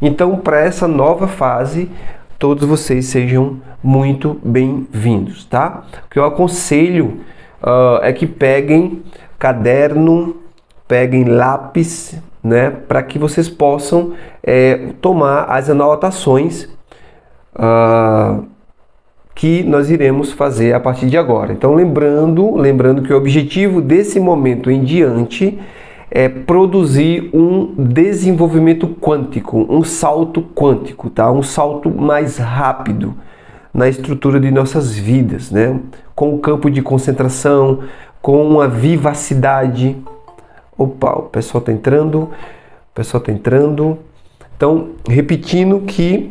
Então, para essa nova fase, todos vocês sejam muito bem-vindos, tá? O que eu aconselho é que peguem caderno, peguem lápis, né? Para que vocês possam tomar as anotações que nós iremos fazer a partir de agora. Então, lembrando que o objetivo desse momento em diante é produzir um desenvolvimento quântico, um salto quântico, tá? Um salto mais rápido na estrutura de nossas vidas, né? Com um campo de concentração, com uma vivacidade. Opa, o pessoal está entrando, Então, repetindo que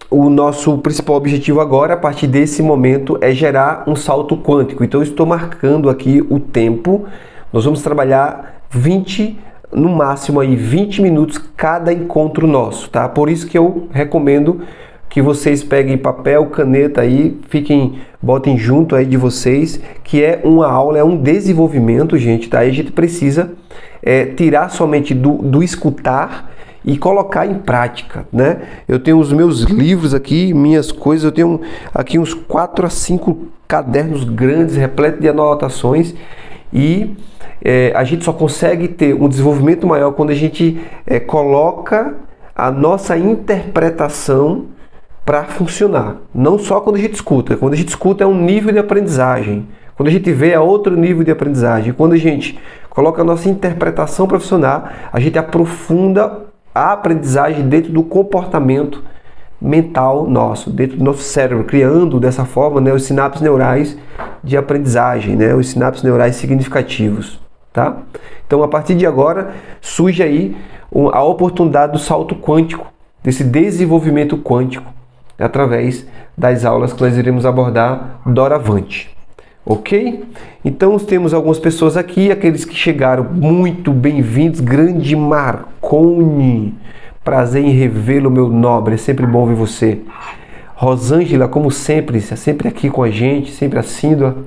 o nosso principal objetivo agora, a partir desse momento, é gerar um salto quântico. Então, eu estou marcando aqui o tempo. Nós vamos trabalhar no máximo aí 20 minutos cada encontro nosso, tá? Por isso que eu recomendo que vocês peguem papel, caneta aí, botem junto aí de vocês, que é uma aula, é um desenvolvimento, gente, tá? Aí a gente precisa tirar somente do escutar e colocar em prática, né? Eu tenho os meus livros aqui, minhas coisas, eu tenho aqui uns 4 a 5 cadernos grandes, repletos de anotações, e a gente só consegue ter um desenvolvimento maior quando a gente coloca a nossa interpretação para funcionar. Não só quando a gente escuta. Quando a gente escuta é um nível de aprendizagem. Quando a gente vê é outro nível de aprendizagem. Quando a gente coloca a nossa interpretação para funcionar, a gente aprofunda a aprendizagem dentro do comportamento mental nosso, dentro do nosso cérebro, criando dessa forma, né, os sinapses neurais de aprendizagem, né, os sinapses neurais significativos, tá? Então, a partir de agora, surge aí a oportunidade do salto quântico, desse desenvolvimento quântico, através das aulas que nós iremos abordar doravante, ok? Então, temos algumas pessoas aqui, aqueles que chegaram, muito bem-vindos, grande Marconi, prazer em revê-lo, meu nobre, é sempre bom ver você. Rosângela, como sempre, sempre aqui com a gente, sempre assídua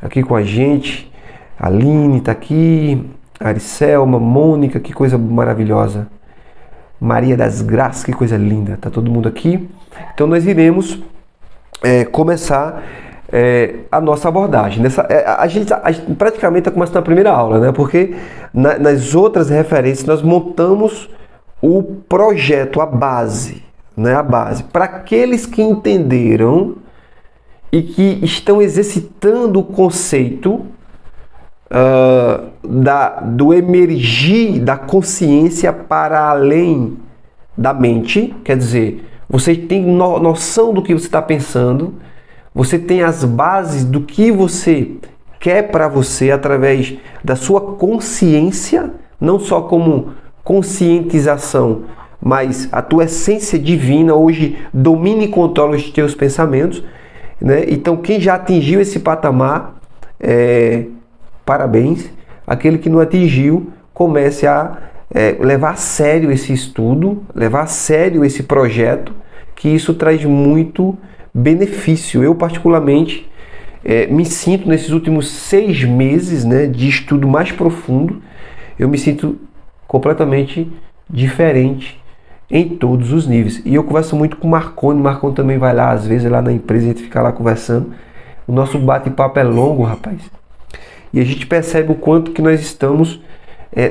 aqui com a gente. Aline está aqui, Aricelma, Mônica, que coisa maravilhosa. Maria das Graças, que coisa linda, tá todo mundo aqui. Então nós iremos começar a nossa abordagem. A gente praticamente está começando a primeira aula, né? Porque nas outras referências nós montamos o projeto, a base, né? A base. Para aqueles que entenderam e que estão exercitando o conceito do emergir da consciência para além da mente, quer dizer, você tem noção do que você está pensando, você tem as bases do que você quer para você através da sua consciência, não só como conscientização, mas a tua essência divina hoje domina e controla os teus pensamentos, né? Então, quem já atingiu esse patamar, parabéns. Aquele que não atingiu, comece a levar a sério esse estudo, levar a sério esse projeto, que isso traz muito benefício. Eu, particularmente, me sinto nesses últimos 6 meses, né, de estudo mais profundo, eu me sinto completamente diferente em todos os níveis. E eu converso muito com o Marconi também vai lá, às vezes, lá na empresa, a gente fica lá conversando. O nosso bate-papo é longo, rapaz. E a gente percebe o quanto que nós estamos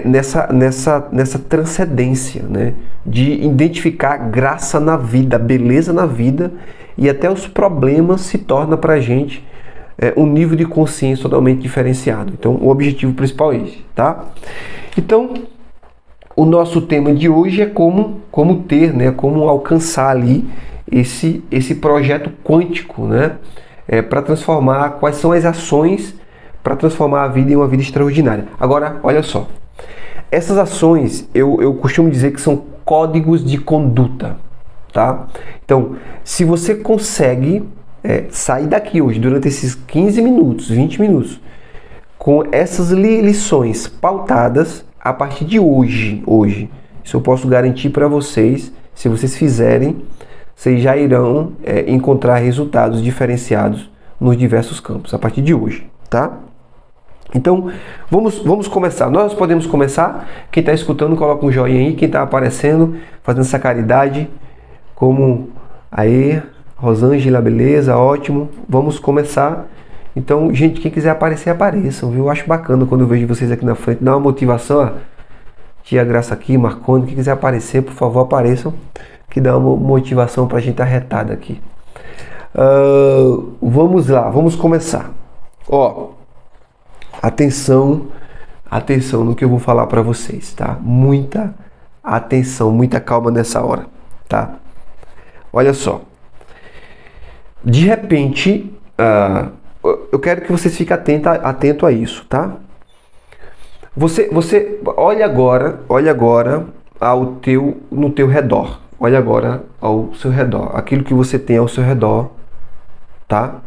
nessa transcendência, né? De identificar graça na vida, beleza na vida, e até os problemas se tornam para a gente um nível de consciência totalmente diferenciado. Então, o objetivo principal é esse, tá? Então, o nosso tema de hoje é como ter, né? Como alcançar ali esse projeto quântico, né? Para transformar, quais são as ações para transformar a vida em uma vida extraordinária. Agora, olha só. Essas ações, eu costumo dizer que são códigos de conduta, tá? Então, se você consegue sair daqui hoje, durante esses 15 minutos, 20 minutos, com essas lições pautadas, a partir de hoje, isso eu posso garantir para vocês, se vocês fizerem, vocês já irão encontrar resultados diferenciados nos diversos campos, a partir de hoje, tá? Então, vamos começar. Nós podemos começar. Quem está escutando, coloca um joinha aí. Quem está aparecendo, fazendo essa caridade, como aí, Rosângela, beleza, ótimo. Vamos começar. Então, gente, quem quiser aparecer, apareçam, viu? Eu acho bacana quando eu vejo vocês aqui na frente. Dá uma motivação, ó. Tia Graça aqui, Marconi, quem quiser aparecer, por favor, apareçam. Que dá uma motivação para a gente arretada aqui. Vamos lá, vamos começar. Ó, atenção no que eu vou falar para vocês, tá? Muita atenção, muita calma nessa hora, tá? Olha só. De repente, eu quero que vocês fiquem atento a isso, tá? Você olha agora no teu redor. Olha agora ao seu redor, aquilo que você tem ao seu redor, tá?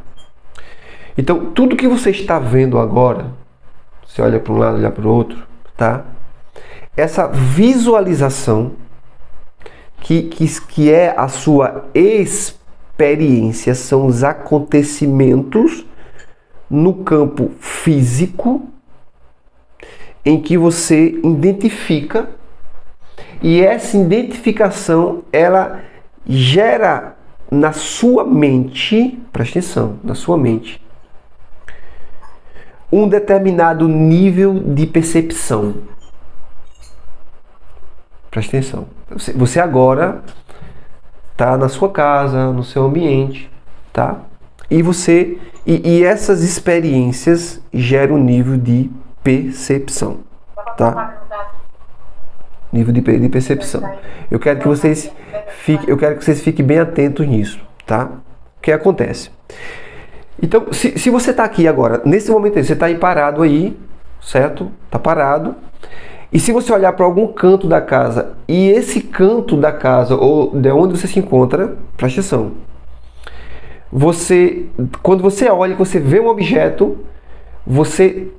Então, tudo que você está vendo agora, você olha para um lado, olha para o outro, tá? Essa visualização que é a sua experiência, são os acontecimentos no campo físico em que você identifica, e essa identificação ela gera na sua mente, presta atenção, na sua mente, um determinado nível de percepção. Presta atenção. Você agora está na sua casa, no seu ambiente, tá? E essas experiências geram um nível de percepção, tá? Nível de percepção. Eu quero que vocês fiquem bem atentos nisso, tá? O que acontece? Então, se você está aqui agora, nesse momento aí, você está aí parado aí, certo? Está parado. E se você olhar para algum canto da casa, e esse canto da casa, ou de onde você se encontra, presta atenção. Quando você olha, você vê um objeto, você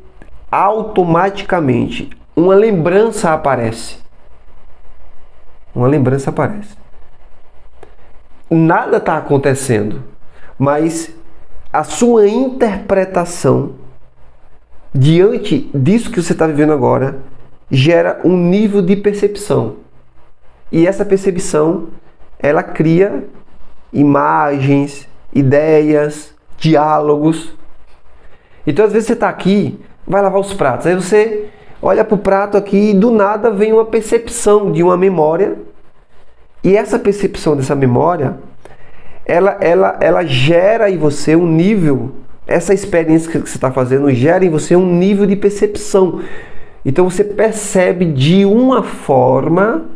automaticamente, uma lembrança aparece. Uma lembrança aparece. Nada está acontecendo, mas a sua interpretação diante disso que você está vivendo agora gera um nível de percepção. E essa percepção, ela cria imagens, ideias, diálogos. Então, às vezes você está aqui, vai lavar os pratos, aí você olha para o prato aqui e do nada vem uma percepção de uma memória. E essa percepção dessa memória, ela gera em você um nível, essa experiência que você está fazendo gera em você um nível de percepção. Então você percebe de uma forma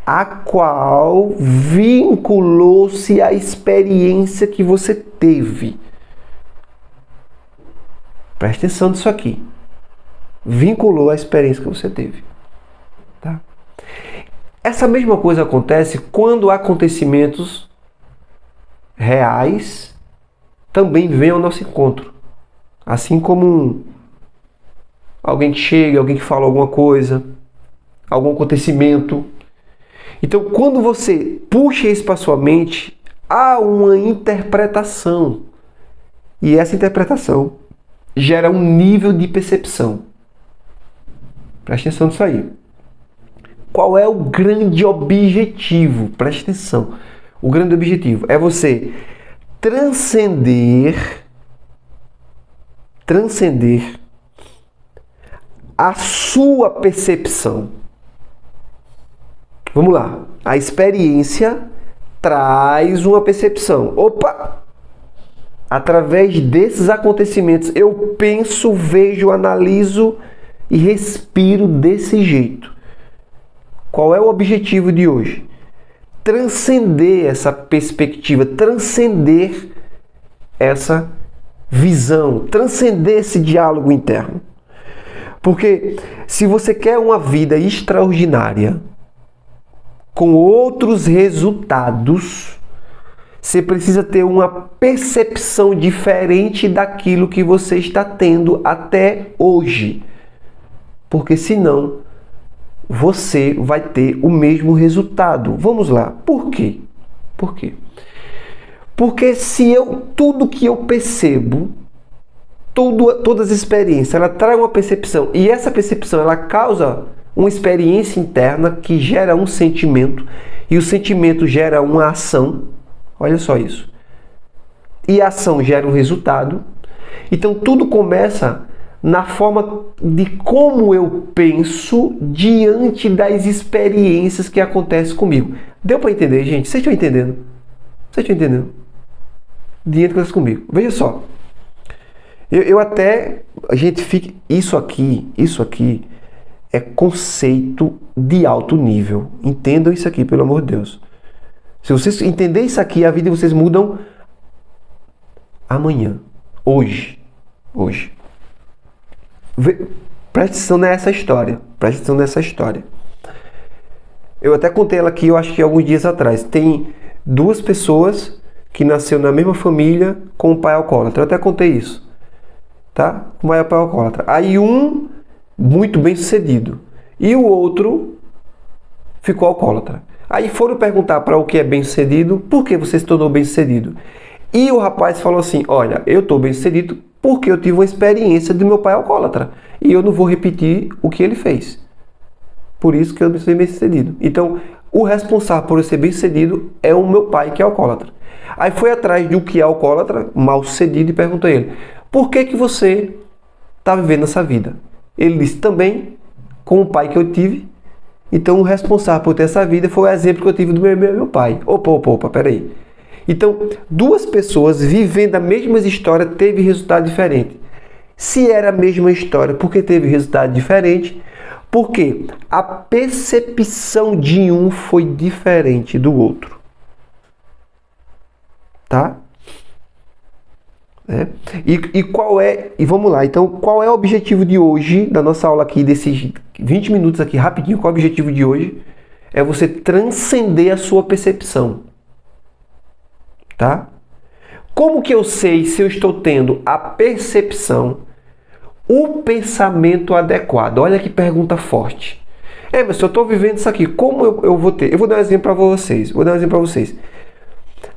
a qual vinculou-se à experiência que você teve. Presta atenção nisso aqui. Vinculou a experiência que você teve. Tá? Essa mesma coisa acontece quando acontecimentos reais também vêm ao nosso encontro. Assim como alguém que chega, alguém que fala alguma coisa, algum acontecimento. Então, quando você puxa isso para sua mente, há uma interpretação. E essa interpretação gera um nível de percepção. Preste atenção nisso aí. Qual é o grande objetivo? Preste atenção. O grande objetivo é você transcender a sua percepção. Vamos lá. A experiência traz uma percepção. Opa! Através desses acontecimentos, eu penso, vejo, analiso e respiro desse jeito. Qual é o objetivo de hoje? Transcender essa perspectiva, transcender essa visão, transcender esse diálogo interno. Porque se você quer uma vida extraordinária, com outros resultados, você precisa ter uma percepção diferente daquilo que você está tendo até hoje. Porque senão, você vai ter o mesmo resultado. Vamos lá. Por quê? Por quê? Porque se tudo que eu percebo todas as experiências, ela traz uma percepção, e essa percepção ela causa uma experiência interna que gera um sentimento, e o sentimento gera uma ação. Olha só isso. E a ação gera um resultado. Então tudo começa na forma de como eu penso diante das experiências que acontecem comigo. Deu para entender, gente? Vocês estão entendendo? Vocês estão entendendo? Diante que acontece comigo. Veja só. A gente fica... Isso aqui é conceito de alto nível. Entendam isso aqui, pelo amor de Deus. Se vocês entenderem isso aqui, a vida de vocês mudam amanhã. Hoje. Preste atenção nessa história. Preste atenção nessa história. Eu até contei ela aqui, eu acho que alguns dias atrás. Tem duas pessoas que nasceram na mesma família com um pai alcoólatra. Eu até contei isso. Tá? Com o pai alcoólatra. Aí um muito bem sucedido. E o outro ficou alcoólatra. Aí foram perguntar para o que é bem sucedido, por que você se tornou bem sucedido? E o rapaz falou assim, olha, eu estou bem sucedido porque eu tive uma experiência do meu pai alcoólatra. E eu não vou repetir o que ele fez. Por isso que eu sou bem sucedido. Então, o responsável por eu ser bem sucedido é o meu pai que é alcoólatra. Aí foi atrás do que é alcoólatra, mal sucedido, e perguntou a ele, por que você está vivendo essa vida? Ele disse, também, com o pai que eu tive, então o responsável por ter essa vida foi o exemplo que eu tive do meu pai. Opa, peraí. Então, duas pessoas vivendo a mesma história teve resultado diferente. Se era a mesma história, por que teve resultado diferente? Porque a percepção de um foi diferente do outro. Tá? E vamos lá, então qual é o objetivo de hoje, da nossa aula aqui, desses 20 minutos aqui, rapidinho, qual é o objetivo de hoje? É você transcender a sua percepção. Tá? Como que eu sei se eu estou tendo a percepção, o pensamento adequado? Olha que pergunta forte. Mas se eu estou vivendo isso aqui, como eu vou ter? Eu vou dar um exemplo para vocês.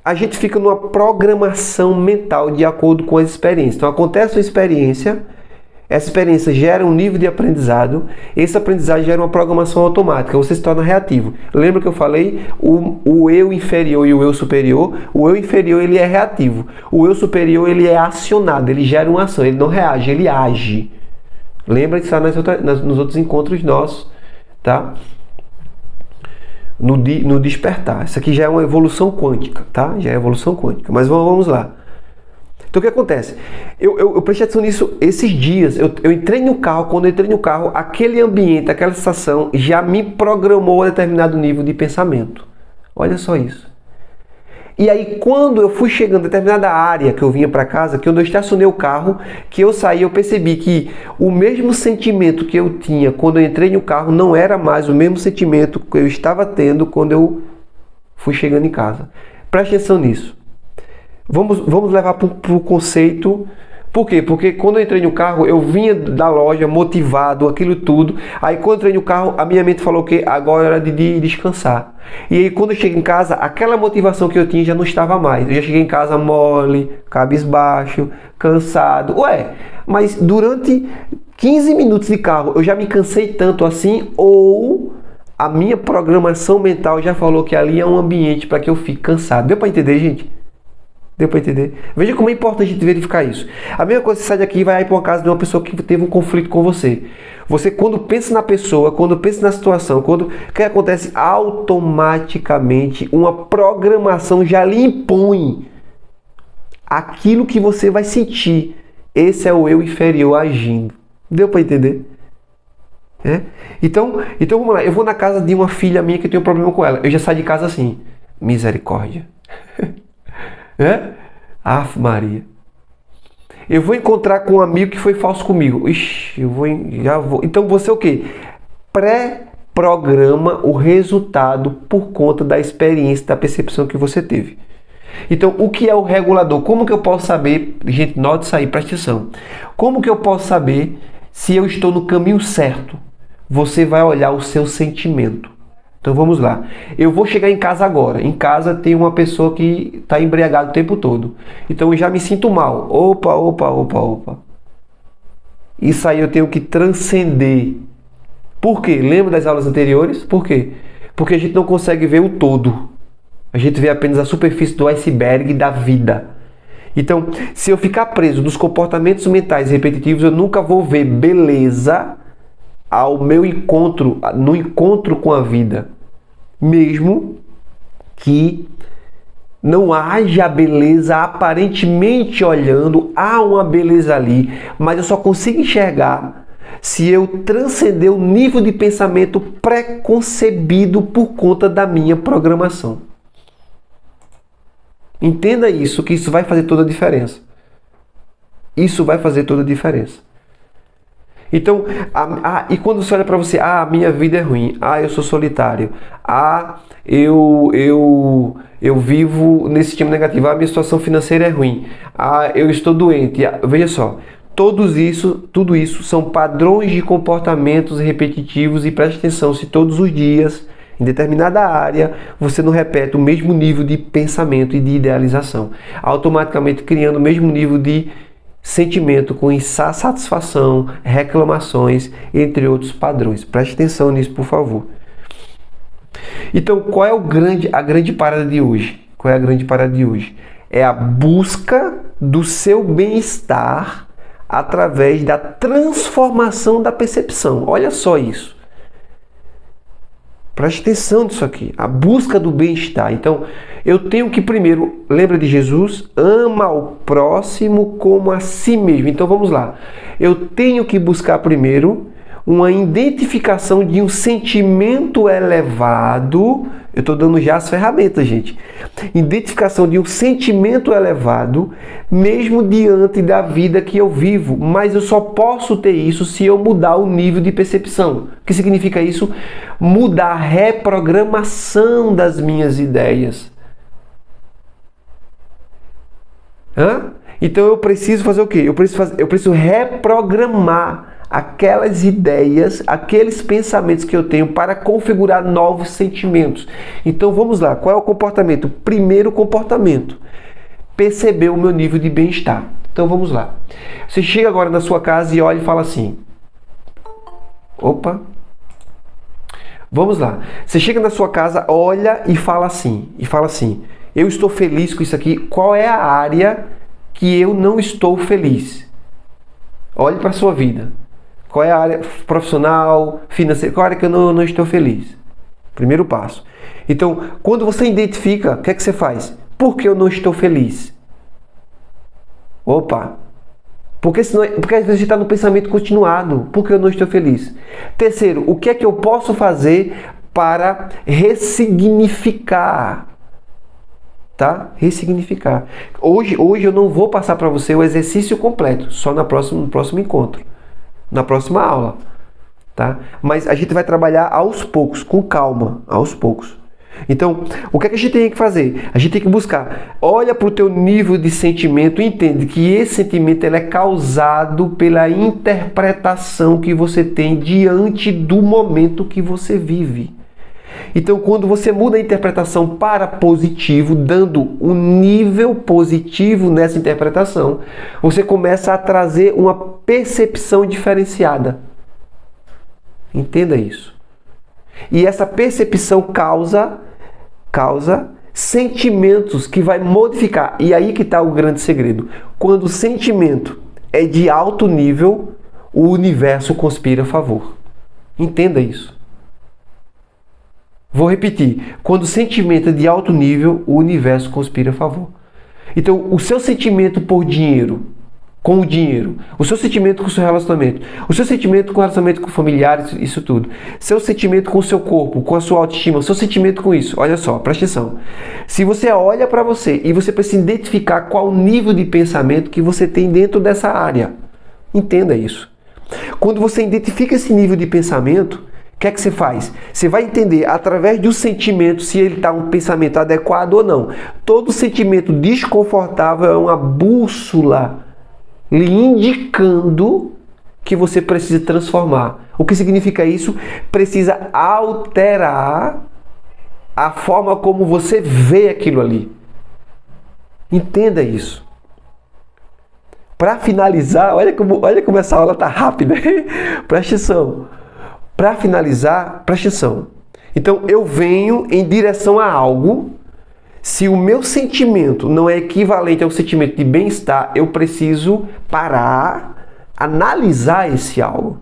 A gente fica numa programação mental de acordo com as experiências. Então acontece uma experiência, essa experiência gera um nível de aprendizado, esse aprendizado gera uma programação automática, você se torna reativo. Lembra que eu falei o eu inferior e o eu superior? O eu inferior ele é reativo, o eu superior ele é acionado, ele gera uma ação, ele não reage, ele age. Lembra que está nos outros encontros nossos, tá? No despertar. Isso aqui já é uma evolução quântica, tá? Já é evolução quântica. Mas vamos lá. Então o que acontece? Eu prestei atenção nisso esses dias. Eu entrei no carro, quando eu entrei no carro, aquele ambiente, aquela sensação já me programou a determinado nível de pensamento. Olha só isso. E aí quando eu fui chegando em determinada área que eu vinha para casa, que quando eu estacionei o carro, que eu saí, eu percebi que o mesmo sentimento que eu tinha quando eu entrei no carro não era mais o mesmo sentimento que eu estava tendo quando eu fui chegando em casa. Preste atenção nisso. Vamos levar para o conceito. Por quê? Porque quando eu entrei no carro, eu vinha da loja motivado, aquilo tudo. Aí quando eu entrei no carro, a minha mente falou que agora era de descansar. E aí quando eu cheguei em casa, aquela motivação que eu tinha já não estava mais. Eu já cheguei em casa mole, cabisbaixo, cansado. Mas durante 15 minutos de carro, eu já me cansei tanto assim? Ou a minha programação mental já falou que ali é um ambiente para que eu fique cansado? Deu para entender, gente? Deu para entender? Veja como é importante a gente verificar isso. A mesma coisa, você sai daqui e vai para uma casa de uma pessoa que teve um conflito com você. Você, quando pensa na pessoa, quando pensa na situação, o que acontece? Automaticamente uma programação já lhe impõe aquilo que você vai sentir. Esse é o eu inferior agindo. Deu para entender? Então vamos lá. Eu vou na casa de uma filha minha que tem um problema com ela. Eu já saio de casa assim. Misericórdia. Aff, Maria. Eu vou encontrar com um amigo que foi falso comigo. Ixi, já vou. Então você o quê? Pré-programa o resultado por conta da experiência, da percepção que você teve. Então, o que é o regulador? Como que eu posso saber? Gente, note isso aí, presta atenção. Como que eu posso saber se eu estou no caminho certo? Você vai olhar o seu sentimento. Então vamos lá. Eu vou chegar em casa agora. Em casa tem uma pessoa que está embriagada o tempo todo. Então eu já me sinto mal. Opa. Isso aí eu tenho que transcender. Por quê? Lembra das aulas anteriores? Por quê? Porque a gente não consegue ver o todo. A gente vê apenas a superfície do iceberg da vida. Então, se eu ficar preso nos comportamentos mentais repetitivos, eu nunca vou ver beleza ao meu encontro, no encontro com a vida. Mesmo que não haja beleza aparentemente olhando, há uma beleza ali, mas eu só consigo enxergar se eu transcender o nível de pensamento preconcebido por conta da minha programação. Entenda isso, que isso vai fazer toda a diferença. Isso vai fazer toda a diferença. Então, e quando você olha para você, minha vida é ruim, eu sou solitário, eu vivo nesse sistema negativo, minha situação financeira é ruim, eu estou doente. Veja só, tudo isso são padrões de comportamentos repetitivos e preste atenção, se todos os dias, em determinada área, você não repete o mesmo nível de pensamento e de idealização, automaticamente criando o mesmo nível de sentimento com insatisfação, reclamações, entre outros padrões. Preste atenção nisso, por favor. Então, qual é a grande parada de hoje? Qual é a grande parada de hoje? É a busca do seu bem-estar através da transformação da percepção. Olha só isso. Preste atenção nisso aqui. A busca do bem-estar. Então, eu tenho que primeiro, lembra de Jesus? Ama o próximo como a si mesmo. Então, vamos lá. Eu tenho que buscar primeiro uma identificação de um sentimento elevado. Eu estou dando já as ferramentas, gente. Identificação de um sentimento elevado, mesmo diante da vida que eu vivo. Mas eu só posso ter isso se eu mudar o nível de percepção. O que significa isso? Mudar a reprogramação das minhas ideias. Então eu preciso fazer o quê? Eu preciso reprogramar aquelas ideias, aqueles pensamentos que eu tenho para configurar novos sentimentos. Então vamos lá, qual é o comportamento? Primeiro comportamento, perceber o meu nível de bem-estar. Então vamos lá. Você chega agora na sua casa e olha e fala assim, vamos lá. Você chega na sua casa, olha e fala assim, eu estou feliz com isso aqui. Qual é a área que eu não estou feliz? Olhe para a sua vida. Qual é a área profissional, financeira? Qual é a área que eu não estou feliz? Primeiro passo. Então, quando você identifica, o que é que você faz? Por que eu não estou feliz? Porque às vezes você está no pensamento continuado. Por que eu não estou feliz? Terceiro, o que é que eu posso fazer para ressignificar? Tá? Ressignificar. Hoje eu não vou passar para você o exercício completo, só no próximo encontro, na próxima aula, tá? Mas a gente vai trabalhar aos poucos, com calma, aos poucos. Então, o que é que a gente tem que fazer? A gente tem que buscar, olha para o teu nível de sentimento e entende que esse sentimento ele é causado pela interpretação que você tem diante do momento que você vive. Então, quando você muda a interpretação para positivo, dando um nível positivo nessa interpretação, você começa a trazer uma percepção diferenciada. Entenda isso. E essa percepção causa sentimentos que vai modificar. E aí que está o grande segredo. Quando o sentimento é de alto nível, o universo conspira a favor. Entenda isso. Vou repetir. Quando o sentimento é de alto nível, o universo conspira a favor. Então, o seu sentimento por dinheiro, com o dinheiro, o seu sentimento com o seu relacionamento, o seu sentimento com o relacionamento com familiares, isso tudo, seu sentimento com o seu corpo, com a sua autoestima, o seu sentimento com isso, olha só, presta atenção. Se você olha para você e você precisa identificar qual o nível de pensamento que você tem dentro dessa área, entenda isso. Quando você identifica esse nível de pensamento, o que é que você faz? Você vai entender através do sentimento se ele está um pensamento adequado ou não. Todo sentimento desconfortável é uma bússola lhe indicando que você precisa transformar. O que significa isso? Precisa alterar a forma como você vê aquilo ali. Entenda isso. Para finalizar, olha como essa aula tá rápida. Presta atenção. Para finalizar, presta atenção. Então, eu venho em direção a algo. Se o meu sentimento não é equivalente ao sentimento de bem-estar, eu preciso parar, analisar esse algo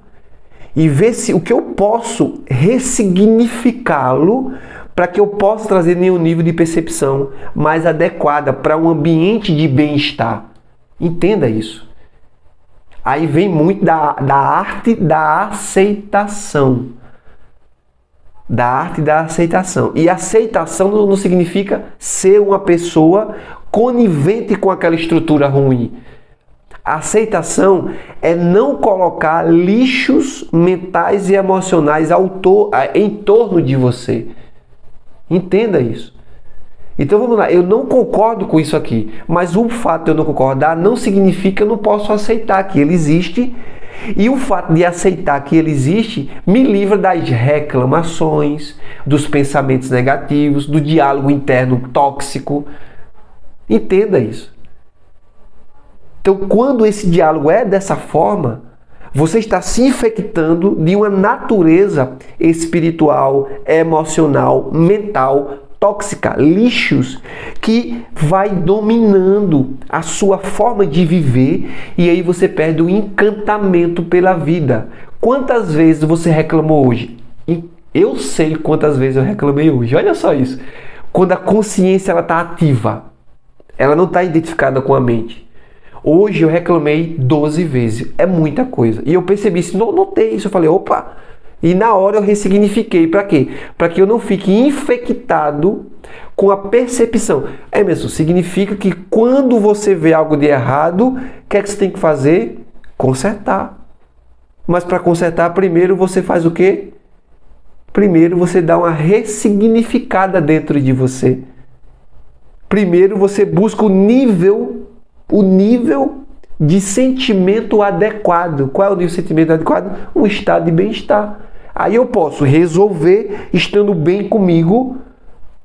e ver se o que eu posso ressignificá-lo para que eu possa trazer em um nível de percepção mais adequada para um ambiente de bem-estar. Entenda isso. Aí vem muito da arte da aceitação. Da arte da aceitação. E aceitação não significa ser uma pessoa conivente com aquela estrutura ruim. A aceitação é não colocar lixos mentais e emocionais em torno de você. Entenda isso. Então vamos lá, eu não concordo com isso aqui, mas o fato de eu não concordar não significa que eu não posso aceitar que ele existe. E o fato de aceitar que ele existe me livra das reclamações, dos pensamentos negativos, do diálogo interno tóxico. Entenda isso. Então, quando esse diálogo é dessa forma, você está se infectando de uma natureza espiritual, emocional, mental, tóxica, lixos, que vai dominando a sua forma de viver e aí você perde o encantamento pela vida. Quantas vezes você reclamou hoje? Eu sei quantas vezes eu reclamei hoje. Olha só isso. Quando a consciência está ativa, ela não está identificada com a mente. Hoje eu reclamei 12 vezes. É muita coisa. E eu percebi isso, notei isso. Eu falei, opa... E na hora eu ressignifiquei. Para quê? Para que eu não fique infectado com a percepção. É mesmo, significa que quando você vê algo de errado, o que é que você tem que fazer? Consertar. Mas para consertar, primeiro você faz o quê? Primeiro você dá uma ressignificada dentro de você. Primeiro você busca o nível de sentimento adequado. Qual é o nível de sentimento adequado? Um estado de bem-estar. Aí eu posso resolver estando bem comigo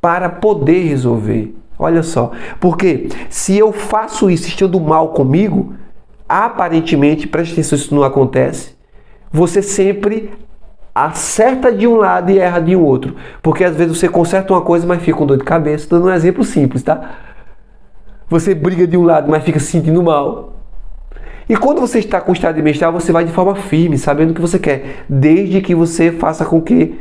para poder resolver. Olha só. Porque se eu faço isso estando mal comigo, aparentemente, preste atenção, isso não acontece. Você sempre acerta de um lado e erra de um outro. Porque às vezes você conserta uma coisa, mas fica com dor de cabeça. Estou dando um exemplo simples, tá? Você briga de um lado, mas fica se sentindo mal. E quando você está com estado de bem-estar, você vai de forma firme, sabendo o que você quer. Desde que você faça com que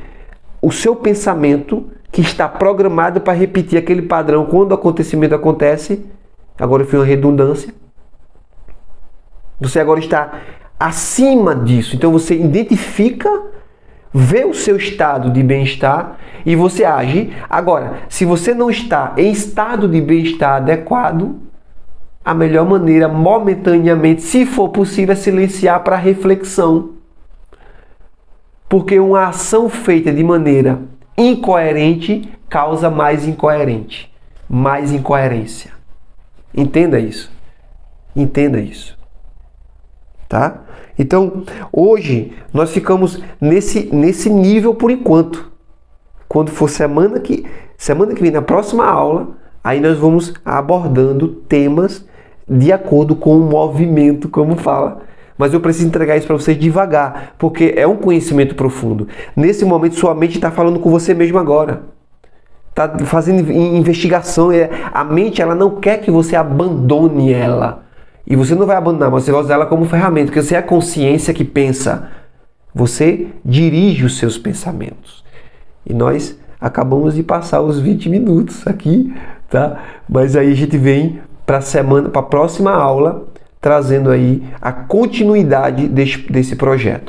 o seu pensamento, que está programado para repetir aquele padrão quando o acontecimento acontece, agora foi uma redundância, você agora está acima disso. Então você identifica, vê o seu estado de bem-estar e você age. Agora, se você não está em estado de bem-estar adequado, a melhor maneira, momentaneamente, se for possível, é silenciar para reflexão. Porque uma ação feita de maneira incoerente causa mais incoerente, mais incoerência. Entenda isso. Entenda isso. Tá? Então, hoje, nós ficamos nesse nível por enquanto. Quando for semana que vem, na próxima aula, aí nós vamos abordando temas de acordo com o movimento, como fala. Mas eu preciso entregar isso para vocês devagar, porque é um conhecimento profundo. Nesse momento, sua mente está falando com você mesmo agora. Está fazendo investigação. A mente, ela não quer que você abandone ela. E você não vai abandonar, mas você vai usar ela como ferramenta, porque você é a consciência que pensa. Você dirige os seus pensamentos. E nós acabamos de passar os 20 minutos aqui, tá? Mas aí a gente vem para a próxima aula, trazendo aí a continuidade desse projeto.